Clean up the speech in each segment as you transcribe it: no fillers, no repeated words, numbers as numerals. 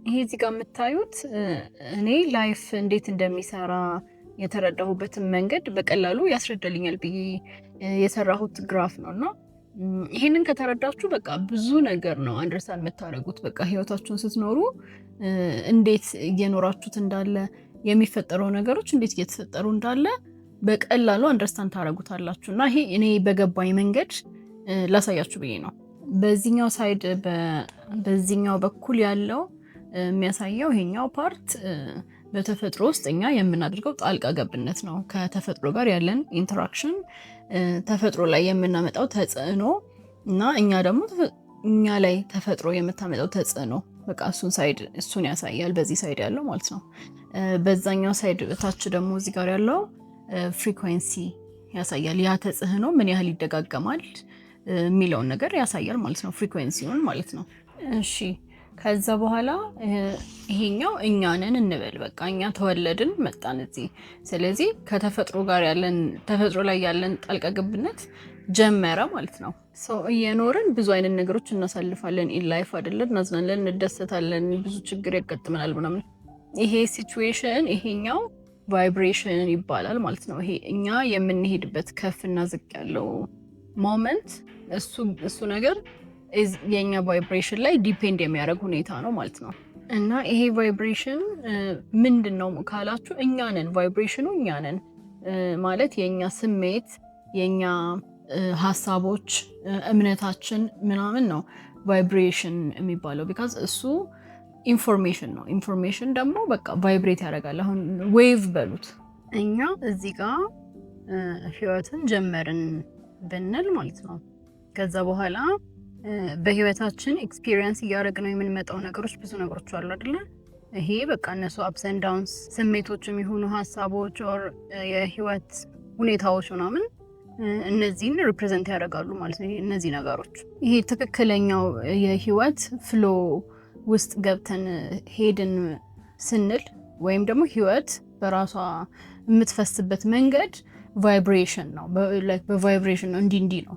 ይሄ እዚህ ጋር የምታዩት እኔ ላይፍ እንዴት እንደሚሰራ የተረዳሁበትን መንገድ በቀላሉ ያስረዳልኛል ብዬ የሰራሁት ግራፍ ነው እና ይሄንን ከተረዳችሁ በቃ ብዙ ነገር ነው አንደርስታንድ የምታደርጉት። በቃ ህይወታችሁን ስትኖሩ እንዴት እየኖራችሁት እንዳለ የሚፈጠረው ነገሮች እንዴት እየተፈጠሩ እንዳለ በቀላሉ አንደርስታንድ ታደርጉታላችሁ። እና ይሄ እኔ በገባኝ መንገድ ላሳያችሁ ብዬ ነው። በዚህኛው ሳይድ በዚህኛው በኩል ያለው የሚያሳየው ይሄኛው ፓርት በተፈጥሮ ውስጥ እኛ የምናደርገው ጣልቃ ገብነት ነው። ከተፈጥሮ ጋር ያለን ኢንተራክሽን፣ ተፈጥሮ ላይ የምናመጣው ተጽዕኖ እና እኛ ደግሞ እኛ ላይ ተፈጥሮ የምታመጣው ተጽዕኖ በቃ እሱን ያሳያል። በዚህ ሳይድ ያለው ማለት ነው። በዛኛው ሳይድ ታች ደግሞ እዚህ ጋር ያለው ፍሪኩዌንሲ ያሳያል። ያ ተጽዕኖ ምን ያህል ይደጋገማል የሚለውን ነገር ያሳያል ማለት ነው። ፍሪኩዌንሲውን ማለት ነው። እሺ ከዛ በኋላ ይሄኛው እኛንን እንበል። በቃ እኛ ተወለድን መጣን እዚህ። ስለዚህ ከተፈጥሮ ጋር ያለን ተፈጥሮ ላይ ያለን ጣልቃ ገብነት ጀመረ ማለት ነው። ሰው እየኖርን ብዙ አይነት ነገሮች እናሳልፋለን። ኢን ላይፍ አይደለም፣ እናዝናለን፣ እንደሰታለን፣ ብዙ ችግር ያጋጥመናል ምናምን። ይሄ ሲቹዌሽን ይሄኛው ቫይብሬሽን ይባላል ማለት ነው። ይሄ እኛ የምንሄድበት ከፍና ዝቅ ያለው ሞመንት እሱ ነገር የኛ ቫይብሬሽን ላይ ዲፔንድ የሚያደርግ ሁኔታ ነው ማለት ነው። እና ይሄ ቫይብሬሽን ምንድነው ካላችሁ እኛ ነን። ቫይብሬሽኑ እኛ ነን ማለት የኛ ስሜት፣ የኛ ሀሳቦች፣ እምነታችን ምናምን ነው ቫይብሬሽን የሚባለው። ቢካዝ እሱ ኢንፎርሜሽን ነው። ኢንፎርሜሽን ደግሞ በቃ ቫይብሬት ያደርጋል። አሁን ዌቭ በሉት። እኛ እዚህ ጋር ህይወትን ጀመርን ብንል ማለት ነው። ከዛ በኋላ በህይወታችን ኤክስፒሪየንስ እያደረግነው የምንመጣው ነገሮች ብዙ ነገሮች አሉ አይደለ? ይሄ በቃ እነሱ አፕስ ኤንድ ዳውንስ ስሜቶች የሚሆኑ ሀሳቦች ኦር የህይወት ሁኔታዎች ምናምን እነዚህን ሪፕሬዘንት ያደርጋሉ ማለት ነው። እነዚህ ነገሮች ይሄ ትክክለኛው የህይወት ፍሎ ውስጥ ገብተን ሄድን ስንል ወይም ደግሞ ህይወት በራሷ የምትፈስበት መንገድ ቫይብሬሽን ነው። በቫይብሬሽን ነው። እንዲህ ነው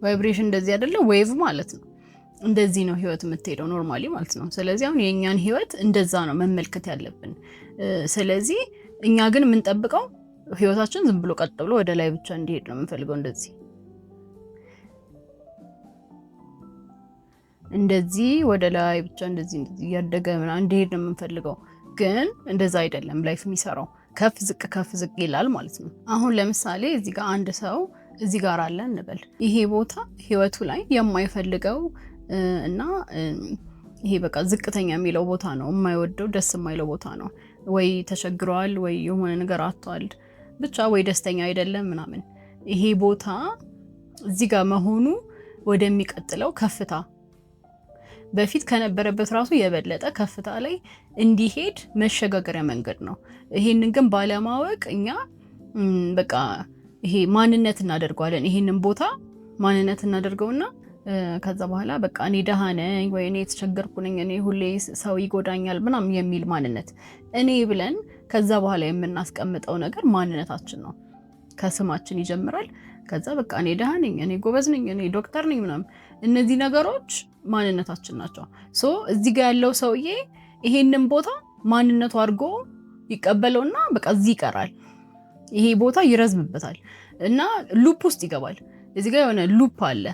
ቫይብሬሽን። እንደዚህ አይደለ? ዌቭ ማለት ነው። እንደዚህ ነው ህይወት የምትሄደው ኖርማሊ ማለት ነው። ስለዚህ አሁን የእኛን ህይወት እንደዛ ነው መመልከት ያለብን። ስለዚህ እኛ ግን የምንጠብቀው ህይወታችን ዝም ብሎ ቀጥ ብሎ ወደ ላይ ብቻ እንዲሄድ ነው የምንፈልገው። እንደዚህ ወደ ላይ ብቻ እንደዚህ እያደገ ምናምን እንዲሄድ ነው የምንፈልገው። ግን እንደዛ አይደለም ላይፍ የሚሰራው። ከፍ ዝቅ ይላል ማለት ነው። አሁን ለምሳሌ እዚህ ጋር አንድ ሰው እዚህ ጋር አለ እንበል። ይሄ ቦታ ህይወቱ ላይ የማይፈልገው እና ይሄ በቃ ዝቅተኛ የሚለው ቦታ ነው። የማይወደው ደስ የማይለው ቦታ ነው። ወይ ተቸግሯል፣ ወይ የሆነ ነገር አጥቷል፣ ብቻ ወይ ደስተኛ አይደለም ምናምን። ይሄ ቦታ እዚህ ጋር መሆኑ ወደሚቀጥለው ከፍታ በፊት ከነበረበት ራሱ የበለጠ ከፍታ ላይ እንዲሄድ መሸጋገሪያ መንገድ ነው። ይሄንን ግን ባለማወቅ እኛ በቃ ይሄ ማንነት እናደርገዋለን። ይሄንን ቦታ ማንነት እናደርገውና ከዛ በኋላ በቃ እኔ ደሃ ነኝ ወይ እኔ የተቸገርኩ ነኝ፣ እኔ ሁሌ ሰው ይጎዳኛል ምናምን የሚል ማንነት እኔ ብለን ከዛ በኋላ የምናስቀምጠው ነገር ማንነታችን ነው። ከስማችን ይጀምራል። ከዛ በቃ እኔ ደሃ ነኝ፣ እኔ ጎበዝ ነኝ፣ እኔ ዶክተር ነኝ ምናምን፣ እነዚህ ነገሮች ማንነታችን ናቸው። ሶ እዚህ ጋር ያለው ሰውዬ ይሄንን ቦታ ማንነቱ አድርጎ ይቀበለውና በቃ እዚህ ይቀራል። ይሄ ቦታ ይረዝምበታል እና ሉፕ ውስጥ ይገባል። እዚህ ጋር የሆነ ሉፕ አለ።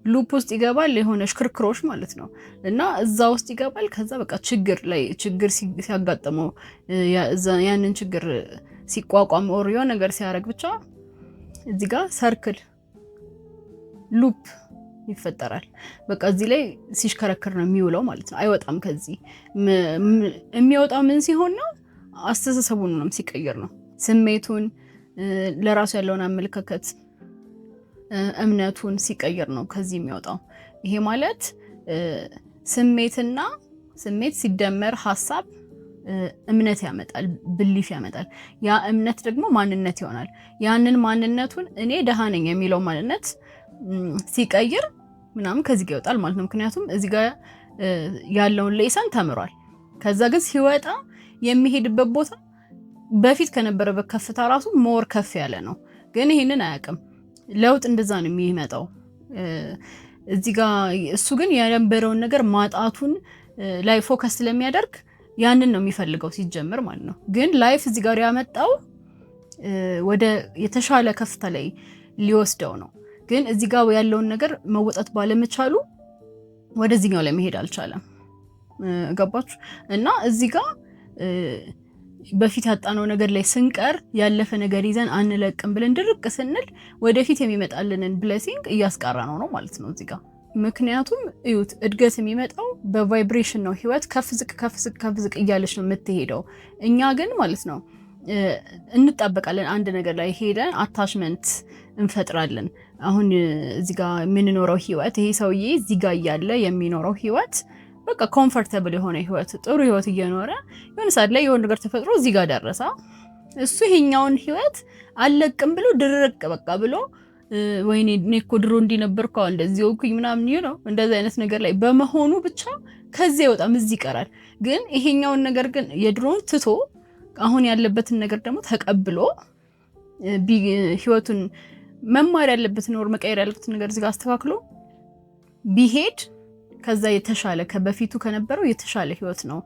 ሉፕ ውስጥ ይገባል፣ የሆነ ሽክርክሮች ማለት ነው። እና እዛ ውስጥ ይገባል። ከዛ በቃ ችግር ሲያጋጥመው ያንን ችግር ሲቋቋም ኦር የሆነ ነገር ሲያደርግ ብቻ እዚህ ጋር ሰርክል ሉፕ ይፈጠራል። በቃ እዚህ ላይ ሲሽከረከር ነው የሚውለው ማለት ነው። አይወጣም ከዚህ። የሚወጣው ምን ሲሆን ነው? አስተሳሰቡን ነው ሲቀየር ነው። ስሜቱን፣ ለራሱ ያለውን አመለካከት፣ እምነቱን ሲቀየር ነው ከዚህ የሚወጣው። ይሄ ማለት ስሜት ሲደመር ሀሳብ እምነት ያመጣል፣ ብሊፍ ያመጣል። ያ እምነት ደግሞ ማንነት ይሆናል። ያንን ማንነቱን እኔ ደሃ ነኝ የሚለው ማንነት ሲቀይር ምናምን ከዚህ ጋር ይወጣል ማለት ነው። ምክንያቱም እዚህ ጋር ያለውን ሌሰን ተምሯል። ከዛ ግን ሲወጣ የሚሄድበት ቦታ በፊት ከነበረበት ከፍታ ራሱ ሞር ከፍ ያለ ነው። ግን ይሄንን አያውቅም። ለውጥ እንደዛ ነው የሚመጣው። እዚህ ጋር እሱ ግን የነበረውን ነገር ማጣቱን ላይ ፎከስ ስለሚያደርግ ያንን ነው የሚፈልገው ሲጀምር ማለት ነው። ግን ላይፍ እዚህ ጋር ያመጣው ወደ የተሻለ ከፍታ ላይ ሊወስደው ነው። ግን እዚህ ጋር ያለውን ነገር መወጣት ባለመቻሉ ወደዚህኛው ላይ መሄድ አልቻለም። ገባችሁ? እና እዚህ ጋር በፊት ያጣነው ነገር ላይ ስንቀር ያለፈ ነገር ይዘን አንለቅም ብለን ድርቅ ስንል ወደፊት የሚመጣልንን ብሌሲንግ እያስቀራ ነው ማለት ነው እዚህ ጋር። ምክንያቱም እዩት፣ እድገት የሚመጣው በቫይብሬሽን ነው። ህይወት ከፍ ዝቅ ከፍ ዝቅ ከፍ ዝቅ እያለች ነው የምትሄደው። እኛ ግን ማለት ነው እንጣበቃለን አንድ ነገር ላይ ሄደን አታችመንት እንፈጥራለን። አሁን እዚህ ጋር የምንኖረው ህይወት ይሄ ሰውዬ እዚህ ጋር እያለ የሚኖረው ህይወት በቃ ኮምፎርታብል የሆነ ህይወት ጥሩ ህይወት እየኖረ የሆነ ሰዓት ላይ የሆነ ነገር ተፈጥሮ እዚህ ጋር ደረሰ። እሱ ይሄኛውን ህይወት አለቅም ብሎ ድርቅ በቃ ብሎ ወይኔ እኔ እኮ ድሮ እንዲነበርኩ እንደዚህ ወኩኝ ምናምን ነው እንደዚህ አይነት ነገር ላይ በመሆኑ ብቻ ከዚህ ይወጣም እዚህ ይቀራል። ግን ይሄኛውን ነገር ግን የድሮን ትቶ አሁን ያለበትን ነገር ደግሞ ተቀብሎ ህይወቱን መማር ያለበትን ወር መቀየር ያለበትን ነገር እዚህ ጋር አስተካክሎ ቢሄድ ከዛ የተሻለ ከበፊቱ ከነበረው የተሻለ ህይወት ነው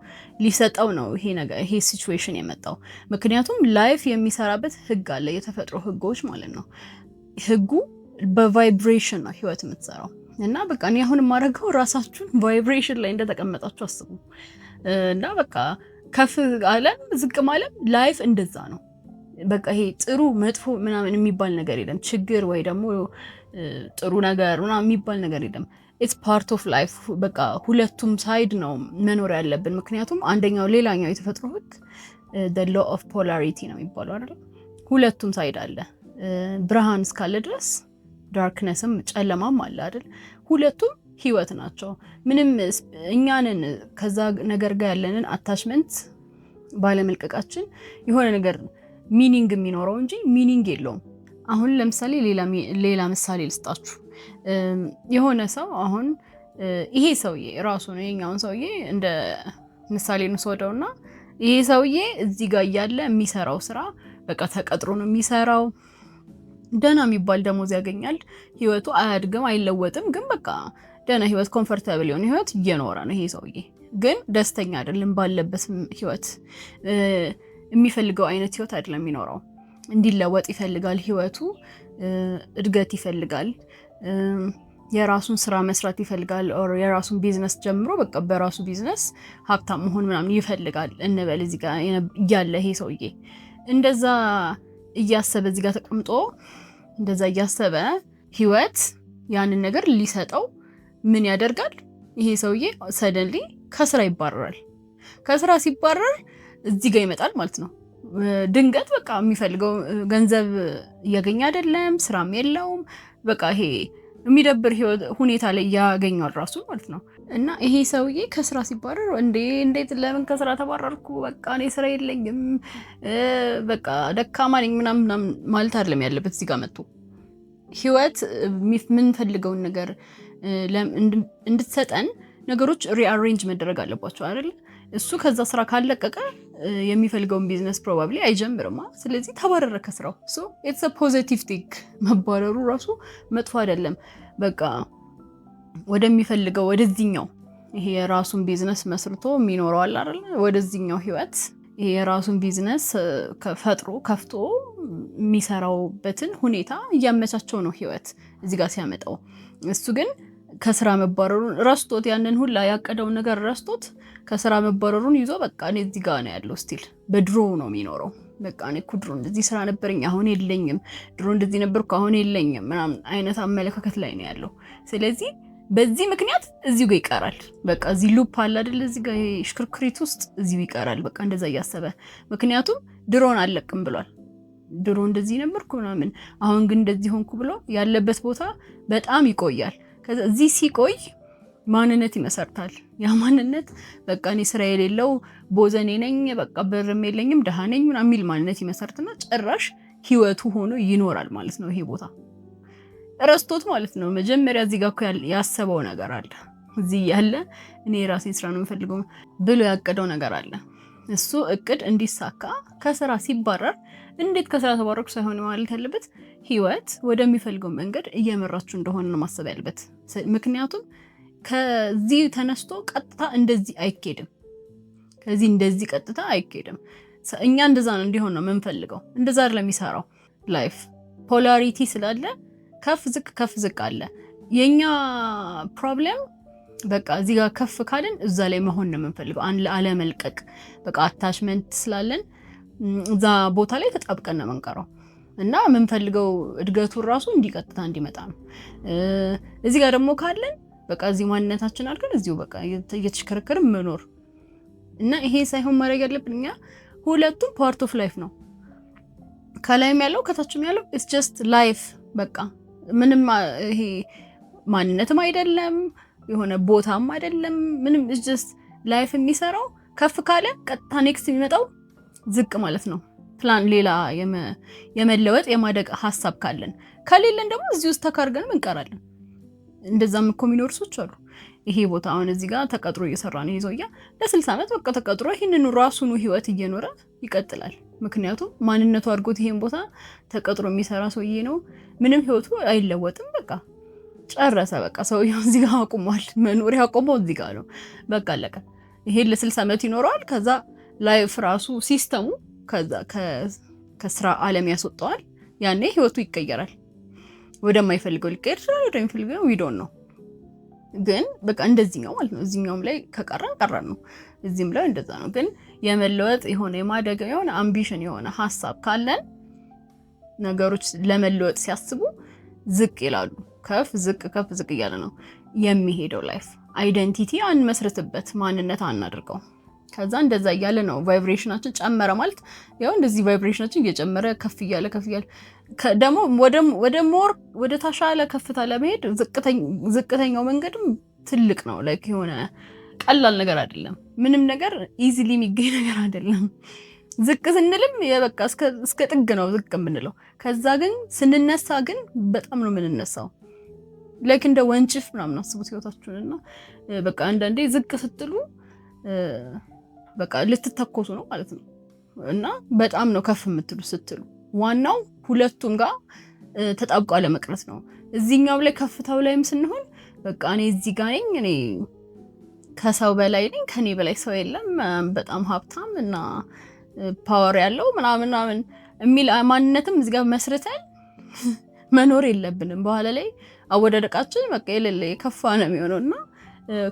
ሊሰጠው ነው ይሄ ነገር ይሄ ሲቹዌሽን የመጣው። ምክንያቱም ላይፍ የሚሰራበት ህግ አለ፣ የተፈጥሮ ህጎች ማለት ነው። ህጉ በቫይብሬሽን ነው ህይወት የምትሰራው። እና በቃ እኔ አሁን የማደርገው ራሳችሁን ቫይብሬሽን ላይ እንደተቀመጣችሁ አስቡ። እና በቃ ከፍ አለም ዝቅም አለም ላይፍ እንደዛ ነው። በቃ ይሄ ጥሩ መጥፎ ምናምን የሚባል ነገር የለም። ችግር ወይ ደግሞ ጥሩ ነገር ምናምን የሚባል ነገር የለም። ኢትስ ፓርት ኦፍ ላይፍ። በቃ ሁለቱም ሳይድ ነው መኖር ያለብን። ምክንያቱም አንደኛው ሌላኛው የተፈጥሮ ህግ the law of polarity ነው የሚባለው አይደል? ሁለቱም ሳይድ አለ። ብርሃን እስካለ ድረስ ዳርክነስም ጨለማም አለ አይደል? ሁለቱም ህይወት ናቸው። ምንም እኛንን ከዛ ነገር ጋር ያለንን አታችመንት ባለመልቀቃችን የሆነ ነገር ሚኒንግ የሚኖረው እንጂ ሚኒንግ የለውም። አሁን ለምሳሌ ሌላ ምሳሌ ልስጣችሁ። የሆነ ሰው አሁን ይሄ ሰውዬ ራሱ ነው የኛውን ሰውዬ እንደ ምሳሌ እንወስደውና ይሄ ሰውዬ እዚህ ጋር ያለ የሚሰራው ስራ በቃ ተቀጥሮ ነው የሚሰራው። ደህና የሚባል ደሞዝ ያገኛል። ህይወቱ አያድግም አይለወጥም፣ ግን በቃ ደህና ህይወት ኮምፎርታብል የሆነ ህይወት እየኖረ ነው። ይሄ ሰውዬ ግን ደስተኛ አይደለም ባለበት ህይወት። የሚፈልገው አይነት ህይወት አይደለም የሚኖረው። እንዲለወጥ ይፈልጋል ህይወቱ፣ እድገት ይፈልጋል፣ የራሱን ስራ መስራት ይፈልጋል፣ ኦር የራሱን ቢዝነስ ጀምሮ በቃ በራሱ ቢዝነስ ሀብታም መሆን ምናምን ይፈልጋል እንበል። እዚህ ጋር ያለ ይሄ ሰውዬ እንደዛ እያሰበ እዚህ ጋር ተቀምጦ እንደዛ እያሰበ ህይወት ያንን ነገር ሊሰጠው ምን ያደርጋል? ይሄ ሰውዬ ሰደንሊ ከስራ ይባረራል። ከስራ ሲባረር እዚህ ጋር ይመጣል ማለት ነው። ድንገት በቃ የሚፈልገው ገንዘብ እያገኘ አይደለም፣ ስራም የለውም። በቃ ይሄ የሚደብር ሁኔታ ላይ ያገኛል ራሱ ማለት ነው። እና ይሄ ሰውዬ ከስራ ሲባረር እንዴት ለምን ከስራ ተባረርኩ? በቃ እኔ ስራ የለኝም፣ በቃ ደካማ ነኝ ምናምን ማለት አይደለም ያለበት። እዚህ ጋር መጥቶ ህይወት የምንፈልገውን ነገር እንድትሰጠን ነገሮች ሪአሬንጅ መደረግ አለባቸው አይደል? እሱ ከዛ ስራ ካለቀቀ የሚፈልገውን ቢዝነስ ፕሮባብሊ አይጀምርማ። ስለዚህ ተባረረ ከስራው። ሶ ኢትስ አ ፖዚቲቭ ቲንግ። መባረሩ ራሱ መጥፎ አይደለም። በቃ ወደሚፈልገው ወደዚህኛው ይሄ የራሱን ቢዝነስ መስርቶ የሚኖረው አለ አይደል? ወደዚህኛው ህይወት ይሄ የራሱን ቢዝነስ ፈጥሮ ከፍቶ የሚሰራውበትን ሁኔታ እያመቻቸው ነው ህይወት እዚህ ጋር ሲያመጣው። እሱ ግን ከስራ መባረሩን ረስቶት ያንን ሁላ ያቀደውን ነገር ረስቶት ከስራ መባረሩን ይዞ በቃ እኔ እዚህ ጋር ነው ያለው ስቲል በድሮ ነው የሚኖረው። በቃ እኔ እኮ ድሮ እንደዚህ ስራ ነበረኝ አሁን የለኝም፣ ድሮ እንደዚህ ነበርኩ አሁን የለኝም ምናምን አይነት አመለካከት ላይ ነው ያለው። ስለዚህ በዚህ ምክንያት እዚሁ ጋር ይቀራል። በቃ እዚህ ሉፕ አለ አይደል? እዚህ ጋር ሽክርክሪት ውስጥ እዚሁ ይቀራል። በቃ እንደዛ እያሰበ ምክንያቱም ድሮን አለቅም ብሏል። ድሮ እንደዚህ ነበርኩ ምናምን አሁን ግን እንደዚህ ሆንኩ ብሎ ያለበት ቦታ በጣም ይቆያል። ከዛ እዚህ ሲቆይ ማንነት ይመሰርታል። ያ ማንነት በቃ እኔ ስራ የሌለው ቦዘኔ ነኝ፣ በቃ ብርም የለኝም፣ ደሃ ነኝ ምናምን የሚል ማንነት ይመሰርትና ጭራሽ ህይወቱ ሆኖ ይኖራል ማለት ነው። ይሄ ቦታ ረስቶት ማለት ነው። መጀመሪያ እዚህ ጋር እኮ ያሰበው ነገር አለ። እዚህ ያለ እኔ የራሴን ስራ ነው የምፈልገው ብሎ ያቀደው ነገር አለ። እሱ እቅድ እንዲሳካ ከስራ ሲባረር እንዴት ከስራ ተባረኩ ሳይሆን ማለት ያለበት ህይወት ወደሚፈልገው መንገድ እየመራችሁ እንደሆነ ነው ማሰብ ያለበት። ምክንያቱም ከዚህ ተነስቶ ቀጥታ እንደዚህ አይኬድም። ከዚህ እንደዚህ ቀጥታ አይኬድም። እኛ እንደዛ ነው እንዲሆን ነው የምንፈልገው። እንደዛ አይደለም የሚሰራው ላይፍ። ፖላሪቲ ስላለ ከፍ ዝቅ አለ። የኛ ፕሮብሌም በቃ እዚህ ጋር ከፍ ካልን እዛ ላይ መሆን ነው የምንፈልገው። አለመልቀቅ በቃ አታችመንት ስላለን እዛ ቦታ ላይ ተጣብቀን ነው የምንቀረው እና የምንፈልገው እድገቱን ራሱ እንዲቀጥታ እንዲመጣ ነው። እዚህ ጋር ደግሞ ካለን በቃ እዚህ ማንነታችን አድርገን እዚሁ በቃ እየተሽከረከርን መኖር እና ይሄ ሳይሆን ማድረግ ያለብን እኛ ሁለቱም ፓርት ኦፍ ላይፍ ነው። ከላይም ያለው ከታችም ያለው ኢትስ ጀስት ላይፍ በቃ ምንም ይሄ ማንነትም አይደለም የሆነ ቦታም አይደለም ምንም ኢትስ ጀስት ላይፍ የሚሰራው ከፍ ካለ ቀጥታ ኔክስት የሚመጣው ዝቅ ማለት ነው። ፕላን ሌላ የመለወጥ የማደግ ሐሳብ ካለን ከሌለን ደግሞ እዚህ ውስጥ ተካርገን እንቀራለን። እንደዛም እኮ የሚኖሩ ሰዎች አሉ። ይሄ ቦታ አሁን እዚህ ጋር ተቀጥሮ እየሰራ ነው ይዞያ ለ60 ዓመት በቃ ተቀጥሮ ይሄንን ራሱኑ ህይወት እየኖረ ይቀጥላል። ምክንያቱም ማንነቱ አድርጎት ይሄን ቦታ ተቀጥሮ የሚሰራ ሰውዬ ነው። ምንም ህይወቱ አይለወጥም። በቃ ጨረሰ። በቃ ሰውዬው እዚህ ጋር አቁሟል። መኖር ያቆመው እዚህ ጋር ነው። በቃ አለቀ። ይሄ ለ60 ዓመት ይኖረዋል። ከዛ ላይፍ ራሱ ሲስተሙ ከዛ ከስራ ዓለም ያስወጣዋል። ያኔ ህይወቱ ይቀየራል። ወደማይፈልገው ሊቀየር ይችላል። ወደሚፈልገው ዊዶን ነው ግን በቃ እንደዚህኛው ማለት ነው። እዚህኛውም ላይ ቀረን ነው። እዚህም ላይ እንደዛ ነው። ግን የመለወጥ የሆነ የማደግ የሆነ አምቢሽን የሆነ ሐሳብ ካለን ነገሮች ለመለወጥ ሲያስቡ ዝቅ ይላሉ። ከፍ ዝቅ እያለ ነው የሚሄደው ላይፍ። አይደንቲቲ አንመስርትበት፣ ማንነት አናድርገው። ከዛ እንደዛ እያለ ነው ቫይብሬሽናችን ጨመረ ማለት ያው እንደዚህ ቫይብሬሽናችን እየጨመረ ከፍ እያለ ደግሞ ወደ ተሻለ ከፍታ ለመሄድ ዝቅተኛው መንገድም ትልቅ ነው። ላይክ የሆነ ቀላል ነገር አይደለም። ምንም ነገር ኢዚሊ የሚገኝ ነገር አይደለም። ዝቅ ስንልም የበቃ እስከ ጥግ ነው ዝቅ የምንለው። ከዛ ግን ስንነሳ ግን በጣም ነው የምንነሳው። ላይክ እንደ ወንጭፍ ምናምን አስቡት ህይወታችሁንና በቃ አንዳንዴ ዝቅ ስትሉ በቃ ልትተኮሱ ነው ማለት ነው። እና በጣም ነው ከፍ የምትሉ ስትሉ ዋናው ሁለቱም ጋር ተጣብቆ ለመቅረት ነው። እዚህኛው ላይ ከፍታው ላይም ስንሆን በቃ እኔ እዚህ ጋር ነኝ፣ እኔ ከሰው በላይ ነኝ፣ ከኔ በላይ ሰው የለም፣ በጣም ሀብታም እና ፓወር ያለው ምናምን የሚል ማንነትም እዚህ ጋር መስርተን መኖር የለብንም። በኋላ ላይ አወዳደቃችን በቃ የሌለ የከፋ ነው የሚሆነውና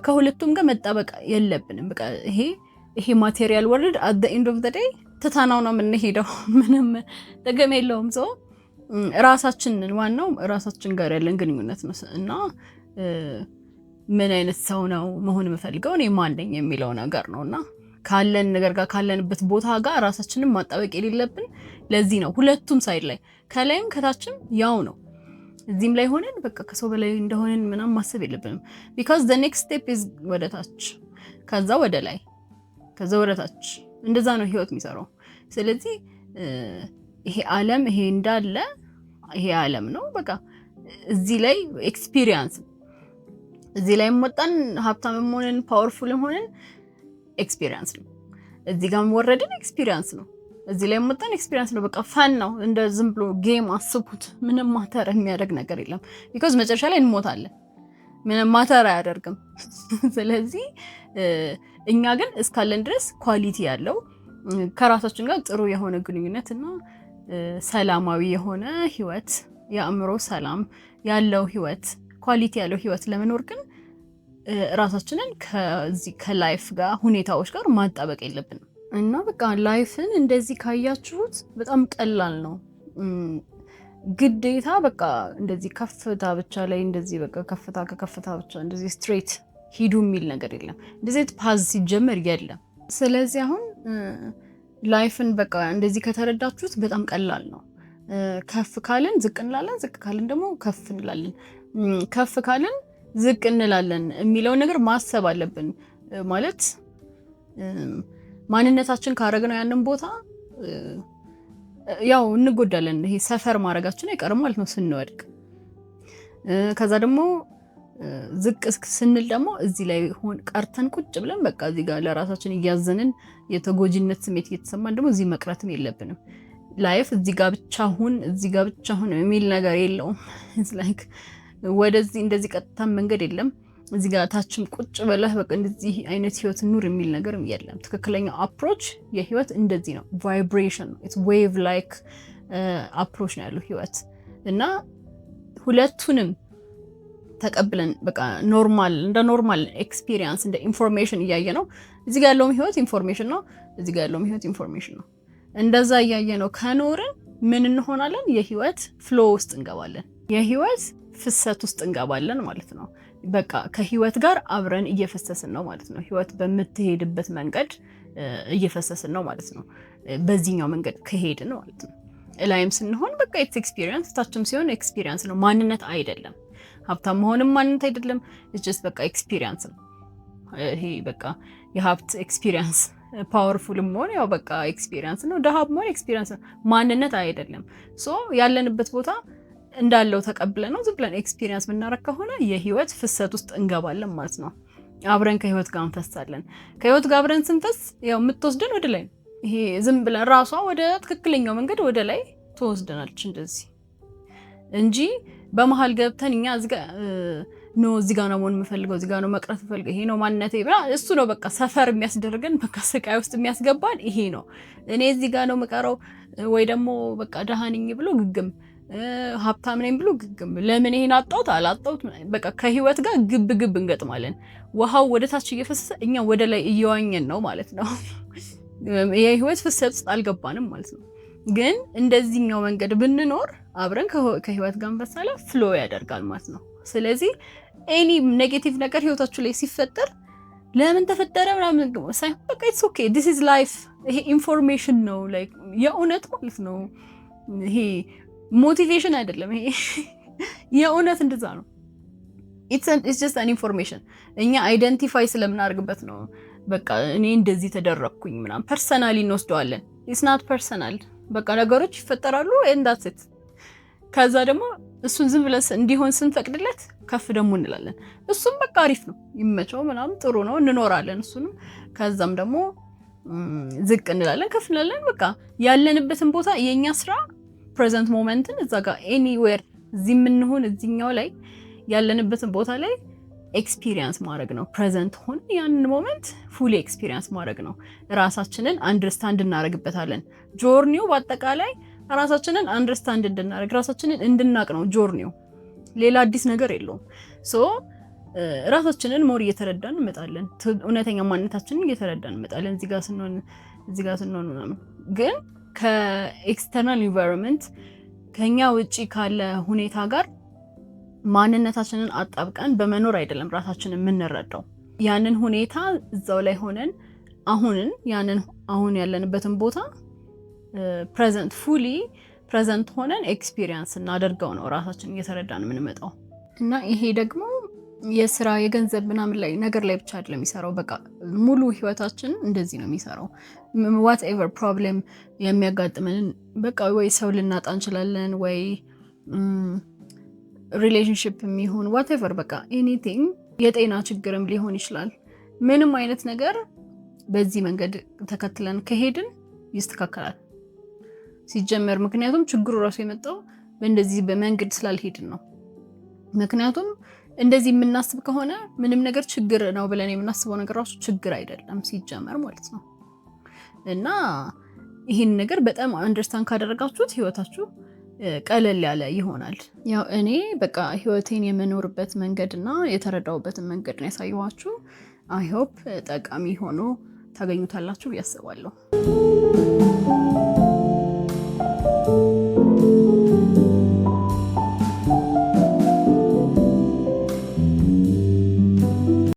ከሁለቱም ጋር መጣበቅ የለብንም። በቃ ይሄ ማቴሪያል ወርልድ at the end of the day ትታናው ነው የምንሄደው። ምንም ጥቅም የለውም። ሰው ራሳችንን ዋናው ራሳችን ጋር ያለን ግንኙነት ነው እና ምን አይነት ሰው ነው መሆን የምፈልገው እኔ ማን ነኝ የሚለው ነገር ነውና ካለን ነገር ጋር ካለንበት ቦታ ጋር ራሳችንን ማጣበቅ የሌለብን። ለዚህ ነው ሁለቱም ሳይድ ላይ ከላይም ከታችም ያው ነው። እዚህም ላይ ሆነን በቃ ከሰው በላይ እንደሆነን ምናምን ማሰብ የለብንም። because the next step is ወደ ታች፣ ከዛ ወደ ላይ፣ ከዛ ወደ ታች። እንደዛ ነው ህይወት የሚሰራው። ስለዚህ ይሄ ዓለም ይሄ እንዳለ ይሄ ዓለም ነው። በቃ እዚህ ላይ ኤክስፒሪየንስ እዚህ ላይ ወጣን ሀብታም ሆነን ፓወርፉል ሆነን ኤክስፒሪየንስ ነው። እዚህ ጋር ወረድን ኤክስፒሪየንስ ነው። እዚህ ላይ ወጣን ኤክስፒሪየንስ ነው። በቃ ፈን ነው። እንደ ዝም ብሎ ጌም አስቡት። ምንም ማተር የሚያደርግ ነገር የለም። because መጨረሻ ላይ እንሞታለን። ምንም ማተር አያደርግም። ስለዚህ እኛ ግን እስካለን ድረስ ኳሊቲ ያለው ከራሳችን ጋር ጥሩ የሆነ ግንኙነት እና ሰላማዊ የሆነ ህይወት፣ የአእምሮ ሰላም ያለው ህይወት፣ ኳሊቲ ያለው ህይወት ለመኖር ግን ራሳችንን ከላይፍ ጋር ሁኔታዎች ጋር ማጣበቅ የለብንም። እና በቃ ላይፍን እንደዚህ ካያችሁት በጣም ቀላል ነው። ግዴታ በቃ እንደዚህ ከፍታ ብቻ ላይ እንደዚህ በቃ ከከፍታ ብቻ እንደዚህ ስትሬት ሂዱ የሚል ነገር የለም። እንደዚህ ፓዝ ሲጀመር የለም። ስለዚህ አሁን ላይፍን በቃ እንደዚህ ከተረዳችሁት በጣም ቀላል ነው። ከፍ ካልን ዝቅ እንላለን፣ ዝቅ ካልን ደግሞ ከፍ እንላለን፣ ከፍ ካልን ዝቅ እንላለን የሚለው ነገር ማሰብ አለብን። ማለት ማንነታችን ካረግነው ያንን ቦታ ያው እንጎዳለን። ይሄ ሰፈር ማድረጋችን አይቀርም ማለት ነው ስንወድቅ። ከዛ ደግሞ ዝቅ ስንል ደግሞ እዚህ ላይ ቀርተን ቁጭ ብለን በቃ እዚህ ጋር ለራሳችን እያዘንን የተጎጂነት ስሜት እየተሰማን ደግሞ እዚህ መቅረትም የለብንም። ላይፍ እዚህ ጋር ብቻ ሁን የሚል ነገር የለውም። ላይክ ወደዚህ እንደዚህ ቀጥታ መንገድ የለም። እዚህ ጋር ታችም ቁጭ ብለህ በቃ እንደዚህ አይነት ህይወት ኑር የሚል ነገር የለም። ትክክለኛው አፕሮች የህይወት እንደዚህ ነው። ቫይብሬሽን ነው። ኢትስ ዌቭ ላይክ አፕሮች ነው ያለው ህይወት እና ሁለቱንም ተቀብለን በቃ ኖርማል ኤክስፒሪየንስ እንደ ኢንፎርሜሽን እያየ ነው። እዚህ ጋር ያለውም ህይወት ኢንፎርሜሽን ነው፣ እዚህ ጋር ያለውም ህይወት ኢንፎርሜሽን ነው። እንደዛ እያየ ነው ከኖርን ምን እንሆናለን? የህይወት ፍሎ ውስጥ እንገባለን፣ የህይወት ፍሰት ውስጥ እንገባለን ማለት ነው። በቃ ከህይወት ጋር አብረን እየፈሰስን ነው ማለት ነው። ህይወት በምትሄድበት መንገድ እየፈሰስን ነው ማለት ነው። በዚህኛው መንገድ ከሄድን ማለት ነው። ላይም ስንሆን በቃ ኢትስ ኤክስፒሪየንስ፣ ታችም ሲሆን ኤክስፒሪየንስ ነው፣ ማንነት አይደለም። ሀብታም መሆንም ማንነት አይደለም። ኢትስ በቃ ኤክስፒሪየንስ ነው። ይሄ በቃ የሀብት ኤክስፒሪየንስ፣ ፓወርፉል መሆን ያው በቃ ኤክስፒሪየንስ ነው። ደሃብ መሆን ኤክስፒሪየንስ ነው፣ ማንነት አይደለም። ሶ ያለንበት ቦታ እንዳለው ተቀብለ ነው ዝም ብለን ኤክስፒሪየንስ ብናረግ ከሆነ የህይወት ፍሰት ውስጥ እንገባለን ማለት ነው። አብረን ከህይወት ጋር እንፈሳለን። ከህይወት ጋር አብረን ስንፈስ ያው የምትወስደን ወደ ላይ ነው። ይሄ ዝም ብለን ራሷ ወደ ትክክለኛው መንገድ ወደ ላይ ትወስደናለች እንደዚህ እንጂ በመሃል ገብተን እኛ እዚህ ጋር ነው መሆን የምፈልገው፣ እዚህ ጋር ነው መቅረት የምፈልገው፣ ይሄ ነው ማንነቴ ብላ እሱ ነው በቃ ሰፈር የሚያስደርገን፣ በቃ ስቃይ ውስጥ የሚያስገባን ይሄ ነው። እኔ እዚህ ጋር ነው የምቀረው ወይ ደግሞ በቃ ደሃ ነኝ ብሎ ግግም፣ ሀብታም ነኝ ብሎ ግግም፣ ለምን ይሄን አጣሁት አላጣሁት፣ በቃ ከህይወት ጋር ግብ እንገጥማለን። ውሃው ወደ ታች እየፈሰሰ እኛ ወደ ላይ እየዋኘን ነው ማለት ነው። የህይወት ፍሰት ውስጥ አልገባንም ማለት ነው። ግን እንደዚህኛው መንገድ ብንኖር አብረን ከህይወት ጋር እንፈሳለን፣ ፍሎ ያደርጋል ማለት ነው። ስለዚህ ኤኒ ኔጌቲቭ ነገር ህይወታችሁ ላይ ሲፈጠር ለምን ተፈጠረ ምናምን ሳይሆን በቃ ኢትስ ኦኬ ዲስ ኢዝ ላይፍ። ይሄ ኢንፎርሜሽን ነው ላይክ የእውነት ማለት ነው። ይሄ ሞቲቬሽን አይደለም። ይሄ የእውነት እንደዛ ነው። ኢትስ ጀስት አን ኢንፎርሜሽን እኛ አይደንቲፋይ ስለምናደርግበት ነው። በቃ እኔ እንደዚህ ተደረኩኝ ምናምን ፐርሰናሊ እንወስደዋለን። ኢትስ ናት ፐርሰናል። በቃ ነገሮች ይፈጠራሉ ኤንድ ዳትስ ኢት። ከዛ ደግሞ እሱን ዝም ብለን እንዲሆን ስንፈቅድለት ከፍ ደግሞ እንላለን። እሱም በቃ አሪፍ ነው ይመቸው ምናምን ጥሩ ነው እንኖራለን እሱንም። ከዛም ደግሞ ዝቅ እንላለን ከፍ እንላለን። በቃ ያለንበትን ቦታ የኛ ስራ ፕሬዘንት ሞመንትን እዛ ጋር ኤኒዌር እዚህ የምንሆን እዚህኛው ላይ ያለንበትን ቦታ ላይ ኤክስፒሪየንስ ማድረግ ነው። ፕሬዘንት ሆነ ያንን ሞመንት ፉሊ ኤክስፒሪየንስ ማድረግ ነው። ራሳችንን አንደርስታንድ እናደርግበታለን። ጆርኒው በአጠቃላይ ራሳችንን አንደርስታንድ እንድናደርግ ራሳችንን እንድናቅ ነው ጆርኒው። ሌላ አዲስ ነገር የለውም። ሶ ራሳችንን ሞር እየተረዳን እንመጣለን። እውነተኛ ማንነታችንን እየተረዳን እንመጣለን። እዚህ ጋር ስንሆን ምናምን ግን ከኤክስተርናል ኢንቫይሮንመንት ከኛ ውጪ ካለ ሁኔታ ጋር ማንነታችንን አጣብቀን በመኖር አይደለም ራሳችንን የምንረዳው። ያንን ሁኔታ እዛው ላይ ሆነን አሁን ያለንበትን ቦታ ፕሬዘንት ፉሊ ፕሬዘንት ሆነን ኤክስፒሪየንስ እናደርገው ነው ራሳችንን እየተረዳን የምንመጣው። እና ይሄ ደግሞ የስራ የገንዘብ ምናምን ላይ ነገር ላይ ብቻ አይደለም የሚሰራው። በቃ ሙሉ ህይወታችን እንደዚህ ነው የሚሰራው። ዋትኤቨር ፕሮብሌም የሚያጋጥመን በቃ ወይ ሰው ልናጣ እንችላለን፣ ወይ ሪሌሽንሽፕ የሚሆን ዋትኤቨር በቃ ኤኒቲንግ፣ የጤና ችግርም ሊሆን ይችላል። ምንም አይነት ነገር በዚህ መንገድ ተከትለን ከሄድን ይስተካከላል ሲጀመር። ምክንያቱም ችግሩ ራሱ የመጣው በእንደዚህ በመንገድ ስላልሄድን ነው። ምክንያቱም እንደዚህ የምናስብ ከሆነ ምንም ነገር ችግር ነው ብለን የምናስበው ነገር ራሱ ችግር አይደለም ሲጀመር ማለት ነው። እና ይህን ነገር በጣም አንደርስታንድ ካደረጋችሁት ህይወታችሁ ቀለል ያለ ይሆናል። ያው እኔ በቃ ህይወቴን የምኖርበት መንገድና የተረዳውበትን መንገድ ነው ያሳየኋችሁ። አይ ሆፕ ጠቃሚ ሆኖ ታገኙታላችሁ ብዬ አስባለሁ።